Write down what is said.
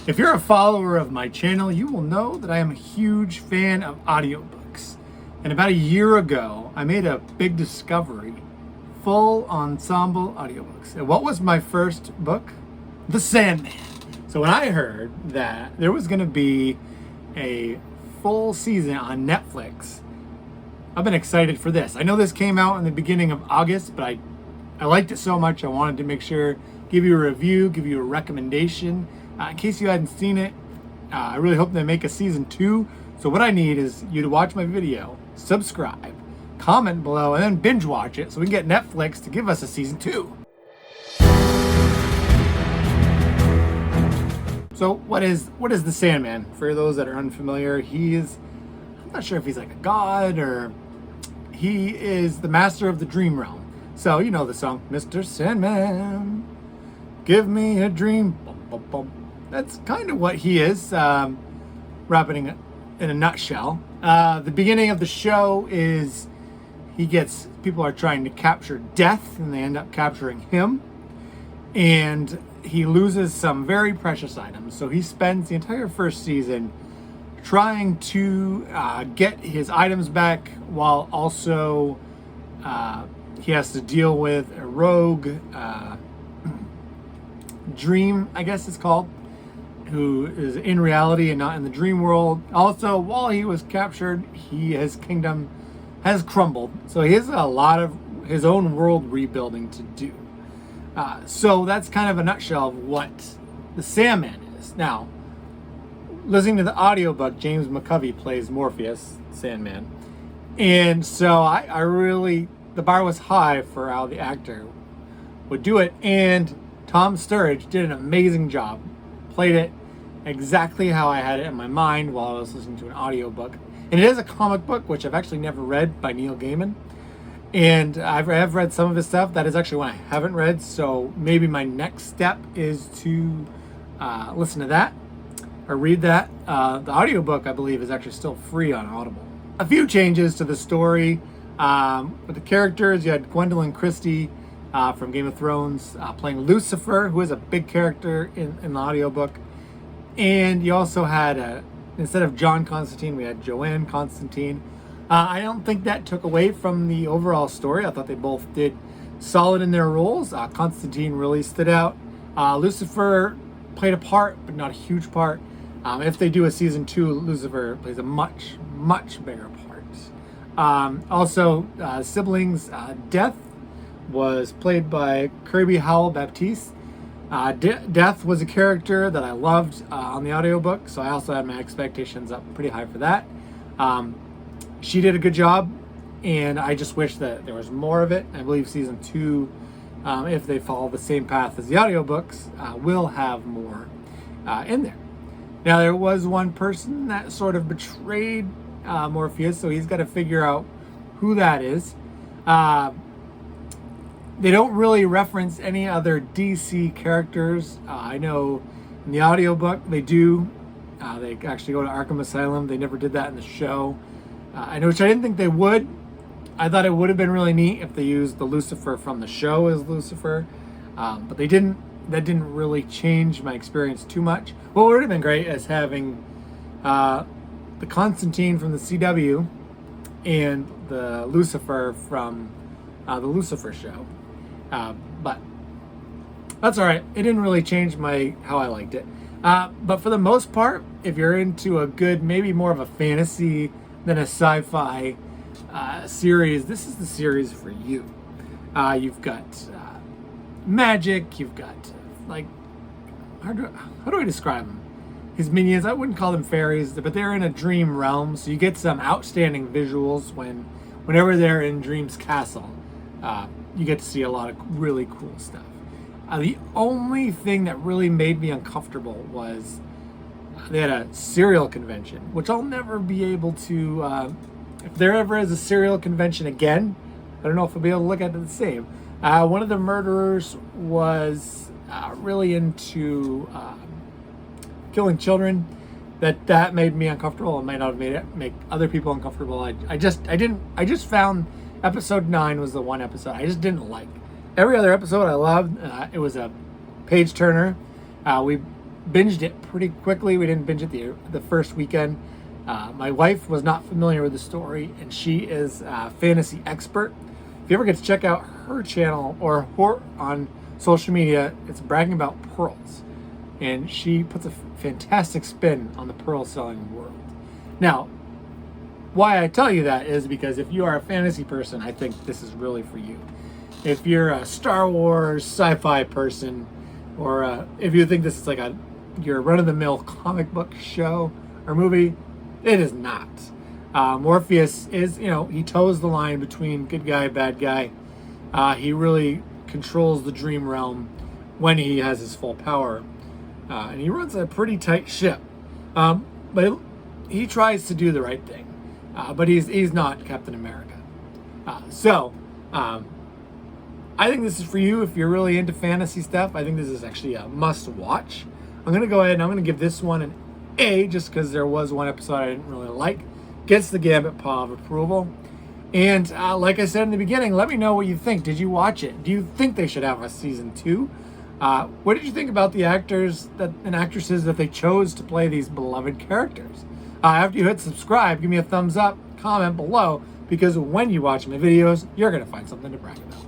If you're a follower of my channel, you will know that I am a huge fan of audiobooks. And about a year ago, I made a big discovery, full ensemble audiobooks. And what was my first book? The Sandman. So when I heard that there was going to be a full season on Netflix, I've been excited for this. I know this came out in the beginning of August, but I liked it so much I wanted to make sure, give you a review, give you a recommendation. In case you hadn't seen it, I really hope they make a season 2. So what I need is you to watch my video, subscribe, comment below, and then binge watch it so we can get Netflix to give us a season 2. So what is the Sandman? For those that are unfamiliar, I'm not sure if he's like a god or he is the master of the dream realm. So you know the song, Mr. Sandman, give me a dream. Bum, bum, bum. That's kind of what he is, wrapping it in a nutshell. The beginning of the show is people are trying to capture Death and they end up capturing him. And he loses some very precious items. So he spends the entire first season trying to get his items back while also he has to deal with a rogue dream, I guess it's called, who is in reality and not in the dream world. Also, while he was captured, his kingdom has crumbled. So he has a lot of his own world rebuilding to do. So that's kind of a nutshell of what the Sandman is. Now, listening to the audiobook, James McCovey plays Morpheus, Sandman. And so I really, the bar was high for how the actor would do it. And Tom Sturridge did an amazing job. Played it exactly how I had it in my mind while I was listening to an audiobook. And it is a comic book, which I've actually never read, by Neil Gaiman. And I have read some of his stuff. That is actually one I haven't read. So maybe my next step is to listen to that or read that. The audiobook, I believe, is actually still free on Audible. A few changes to the story. With the characters, you had Gwendolyn Christie from Game of Thrones playing Lucifer, who is a big character in the audiobook. And you also had, instead of John Constantine, we had Joanne Constantine. I don't think that took away from the overall story. I thought they both did solid in their roles. Constantine really stood out. Lucifer played a part, but not a huge part. If they do a season 2, Lucifer plays a much, much bigger part. Also, siblings, Death was played by Kirby Howell Baptiste. Death was a character that I loved on the audiobook, so I also had my expectations up pretty high for that. She did a good job, and I just wish that there was more of it. I believe season 2, if they follow the same path as the audiobooks, will have more in there. Now, there was one person that sort of betrayed Morpheus, so he's got to figure out who that is. They don't really reference any other DC characters. I know in the audiobook they do. They actually go to Arkham Asylum. They never did that in the show. Which I didn't think they would. I thought it would have been really neat if they used the Lucifer from the show as Lucifer. But they didn't. That didn't really change my experience too much. What would have been great is having the Constantine from the CW and the Lucifer from the Lucifer show. But that's all right. It didn't really change how I liked it. But for the most part, if you're into a good, maybe more of a fantasy than a sci-fi series, this is the series for you. You've got magic. You've got how do I describe them? His minions. I wouldn't call them fairies, but they're in a dream realm, so you get some outstanding visuals whenever they're in Dream's castle. You get to see a lot of really cool stuff. The only thing that really made me uncomfortable was they had a cereal convention, which I'll never be able to, if there ever is a cereal convention again, I don't know if I'll be able to look at it the same. One of the murderers was really into killing children. That made me uncomfortable. It might not have make other people uncomfortable. I just found episode 9 was the one episode I just didn't like. Every other episode I loved. It was a page turner. We binged it pretty quickly. We didn't binge it the first weekend. My wife was not familiar with the story, and she is a fantasy expert. If you ever get to check out her channel or her on social media, it's bragging about pearls. And she puts a fantastic spin on the pearl selling world. Now, why I tell you that is because if you are a fantasy person, I think this is really for you. If you're a Star Wars sci-fi person, or if you think this is like your run-of-the-mill comic book show or movie, it is not. Morpheus is, he toes the line between good guy, bad guy. He really controls the dream realm when he has his full power. And he runs a pretty tight ship. But he tries to do the right thing. But he's not Captain America. I think this is for you if you're really into fantasy stuff. I think this is actually a must watch. I'm going to go ahead and I'm going to give this one an A just because there was one episode I didn't really like. Gets the Gambit paw of approval. And like I said in the beginning, let me know what you think. Did you watch it? Do you think they should have a season 2? What did you think about the actors and actresses that they chose to play these beloved characters? After you hit subscribe, give me a thumbs up, comment below, because when you watch my videos, you're going to find something to brag about.